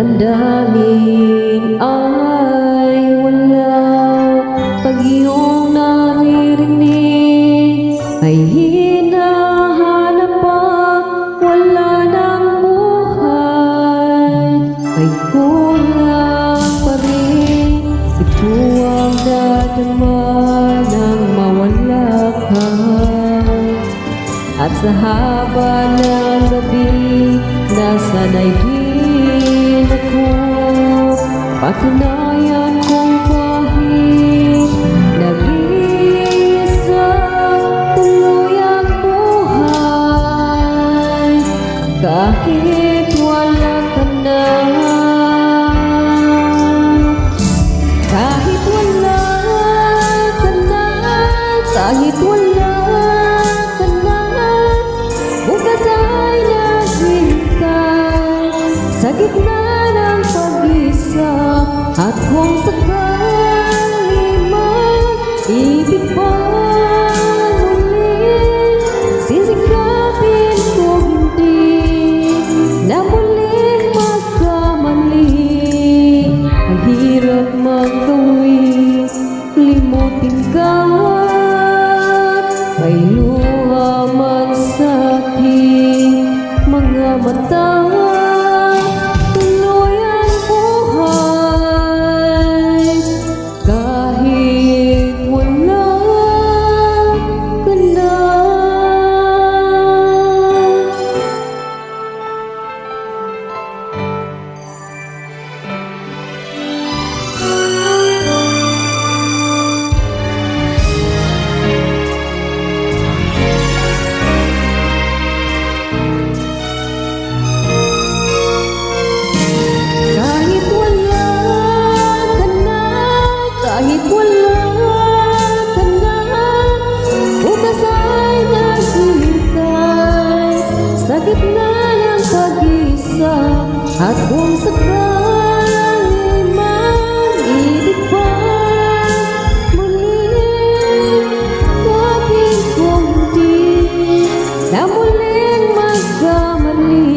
damdamin ay wala. Pag iyong naririnig ay hinahanap pa, wala ng buhay, ay kulang pa rin. Ito ang dadama nang mawala ka. At sa haba ng gabi, nasa daigdig ako, patunayan kong kahit nag-iisa, tuloy ang buhay, kahit wala ka na. Kahit wala ka na, kahit wala ka na, bukas ay naghihintay sa gitna ng pag-isa. At kung sakali mag-ibig pa muli, sisikapin ko hindi na muling magkamali. Mahirap magawin, limutin ka, may luha man sa aking mga mata. Tuloy ang buhay, kahit wala ka na. Kahit wala ka na, bukas ay naghihintay sa gitna ng pag-isa. At kung sakali mag-ibig pa muli, kapin ko hindi na muling magkamali.